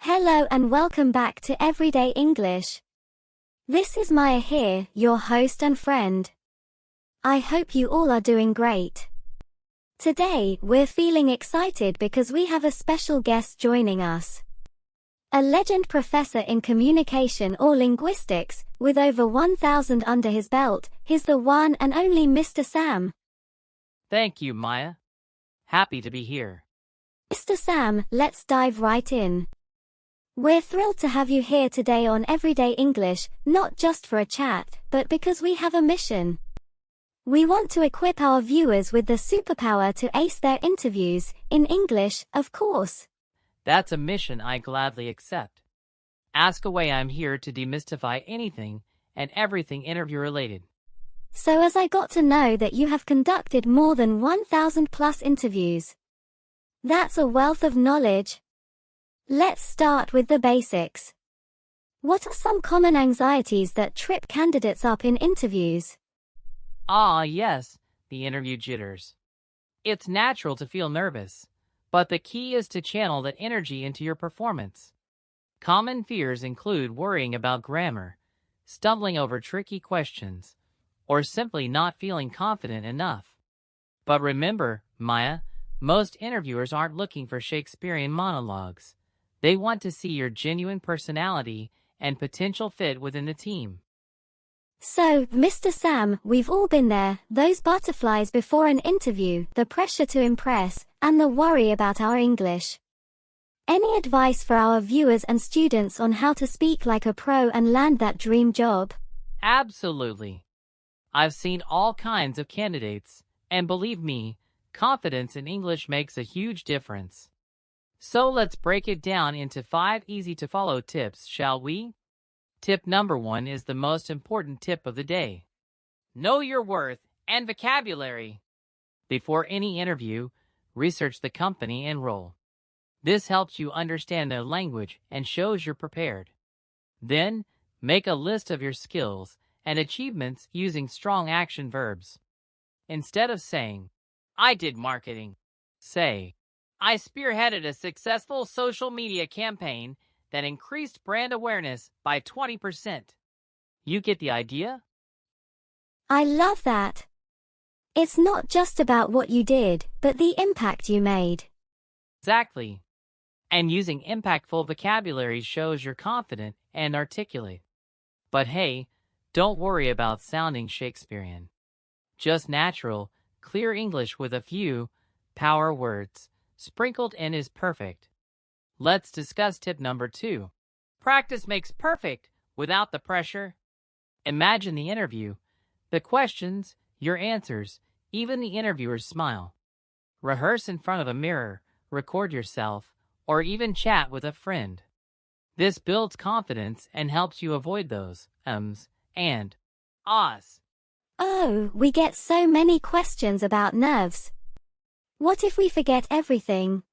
Hello and welcome back to Everyday English. This is Maya here, your host and friend. I hope you all are doing great. Today, we're feeling excited because we have a special guest joining us. A legend professor in communication or linguistics, with over 1,000 under his belt, he's the one and only Mr. Sam. Thank you, Maya. Happy to be here. Mr. Sam, let's dive right in. We're thrilled to have you here today on Everyday English, not just for a chat, but because we have a mission. We want to equip our viewers with the superpower to ace their interviews, in English, of course. That's a mission I gladly accept. Ask away. I'm here to demystify anything and everything interview-related. So as I got to know that you have conducted more than 1,000 plus interviews. That's a wealth of knowledge. Let's start with the basics. What are some common anxieties that trip candidates up in interviews? Yes, the interview jitters. It's natural to feel nervous, but the key is to channel that energy into your performance. Common fears include worrying about grammar, stumbling over tricky questions, or simply not feeling confident enough. But remember, Maya, most interviewers aren't looking for Shakespearean monologues. They want to see your genuine personality and potential fit within the team. So, Mr. Sam, we've all been there, those butterflies before an interview, the pressure to impress, and the worry about our English. Any advice for our viewers and students on how to speak like a pro and land that dream job? Absolutely. I've seen all kinds of candidates, and believe me, confidence in English makes a huge difference. So let's break it down into 5 easy-to-follow tips, shall we? Tip number 1 is the most important tip of the day. Know your worth and vocabulary. Before any interview, research the company and role. This helps you understand their language and shows you're prepared. Then, make a list of your skills and achievements using strong action verbs. Instead of saying, "I did marketing," say, "I spearheaded a successful social media campaign that increased brand awareness by 20%. You get the idea? I love that. It's not just about what you did, but the impact you made. Exactly. And using impactful vocabulary shows you're confident and articulate. But hey, don't worry about sounding Shakespearean. Just natural, clear English with a few power words sprinkled in is perfect. Let's discuss tip number 2. Practice makes perfect without the pressure. Imagine the interview, the questions, your answers, even the interviewer's smile. Rehearse in front of a mirror, record yourself, or even chat with a friend. This builds confidence and helps you avoid those ums and ahs. Oh, we get so many questions about nerves. What if we forget everything?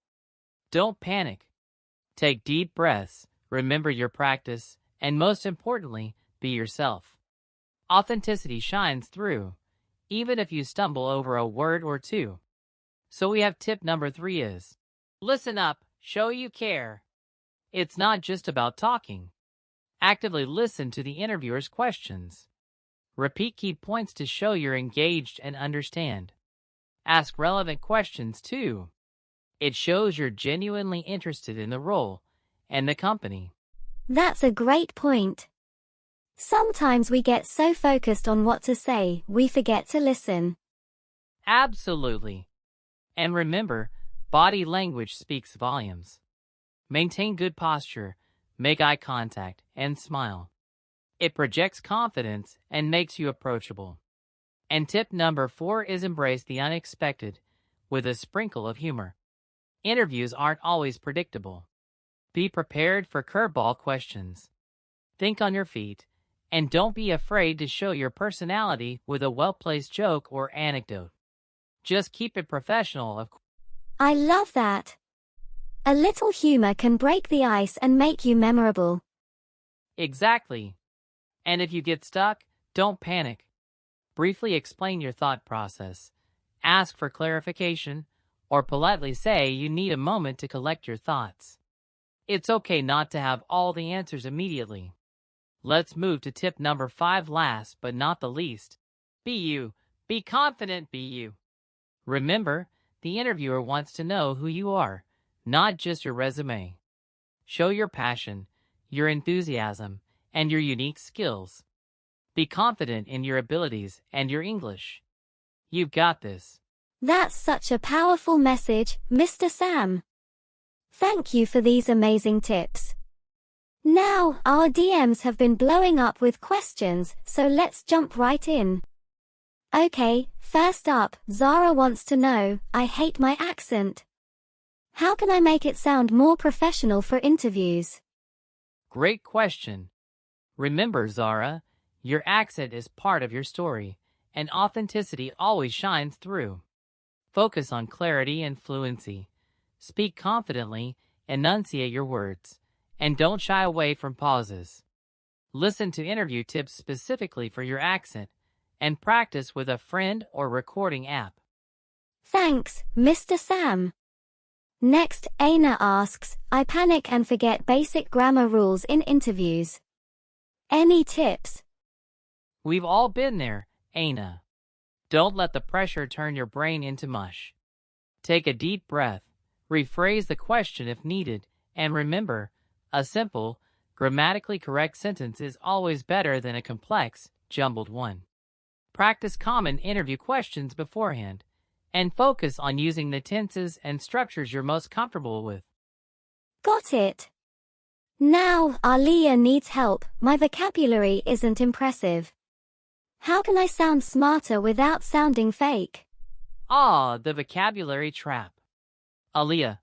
Don't panic. Take deep breaths, remember your practice, and most importantly, be yourself. Authenticity shines through, even if you stumble over a word or two. So we have tip number 3 is, listen up, show you care. It's not just about talking. Actively listen to the interviewer's questions. Repeat key points to show you're engaged and understand. Ask relevant questions too. It shows you're genuinely interested in the role and the company. That's a great point. Sometimes we get so focused on what to say, we forget to listen. Absolutely. And remember, body language speaks volumes. Maintain good posture, make eye contact, and smile. It projects confidence and makes you approachable. And tip number 4 is embrace the unexpected with a sprinkle of humor. Interviews aren't always predictable. Be prepared for curveball questions. Think on your feet, and don't be afraid to show your personality with a well-placed joke or anecdote. Just keep it professional, of course. I love that. A little humor can break the ice and make you memorable. Exactly. And if you get stuck, don't panic. Briefly explain your thought process. Ask for clarification, or politely say you need a moment to collect your thoughts. It's okay not to have all the answers immediately. Let's move to tip number 5, last but not the least. Be you. Be confident, be you. Remember, the interviewer wants to know who you are, not just your resume. Show your passion, your enthusiasm, and your unique skills. Be confident in your abilities and your English. You've got this. That's such a powerful message, Mr. Sam. Thank you for these amazing tips. Now, our DMs have been blowing up with questions, so let's jump right in. Okay, first up, Zara wants to know, I hate my accent. How can I make it sound more professional for interviews? Great question. Remember, Zara, your accent is part of your story, and authenticity always shines through. Focus on clarity and fluency. Speak confidently, enunciate your words, and don't shy away from pauses. Listen to interview tips specifically for your accent, and practice with a friend or recording app. Thanks, Mr. Sam. Next, Aina asks, I panic and forget basic grammar rules in interviews. Any tips? We've all been there, Aina. Don't let the pressure turn your brain into mush. Take a deep breath, rephrase the question if needed, and remember, a simple, grammatically correct sentence is always better than a complex, jumbled one. Practice common interview questions beforehand, and focus on using the tenses and structures you're most comfortable with. Got it. Now, Alia needs help. My vocabulary isn't impressive. How can I sound smarter without sounding fake? The vocabulary trap. Aaliyah,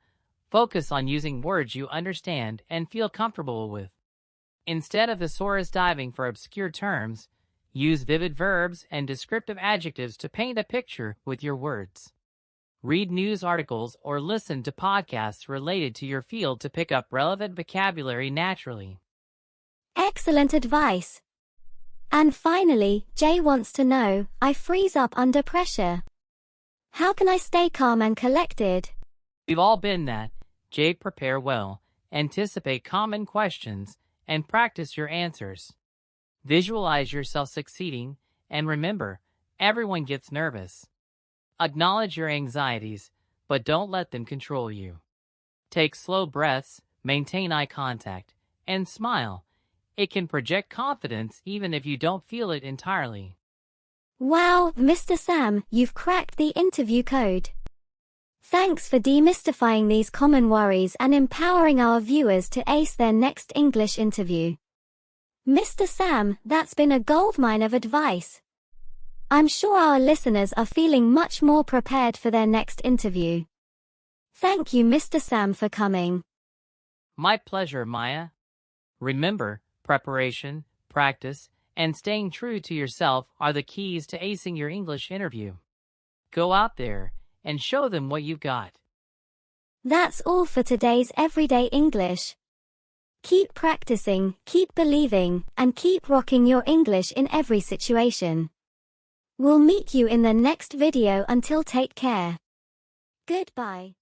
focus on using words you understand and feel comfortable with. Instead of thesaurus diving for obscure terms, use vivid verbs and descriptive adjectives to paint a picture with your words. Read news articles or listen to podcasts related to your field to pick up relevant vocabulary naturally. Excellent advice. And finally, Jay wants to know, I freeze up under pressure. How can I stay calm and collected? We've all been that. Jay, prepare well, anticipate common questions, and practice your answers. Visualize yourself succeeding, and remember, everyone gets nervous. Acknowledge your anxieties, but don't let them control you. Take slow breaths, maintain eye contact, and smile. It can project confidence even if you don't feel it entirely. Wow, Mr. Sam, you've cracked the interview code. Thanks for demystifying these common worries and empowering our viewers to ace their next English interview. Mr. Sam, that's been a goldmine of advice. I'm sure our listeners are feeling much more prepared for their next interview. Thank you, Mr. Sam, for coming. My pleasure, Maya. Remember, preparation, practice, and staying true to yourself are the keys to acing your English interview. Go out there and show them what you've got. That's all for today's Everyday English. Keep practicing, keep believing, and keep rocking your English in every situation. We'll meet you in the next video. Until take care. Goodbye.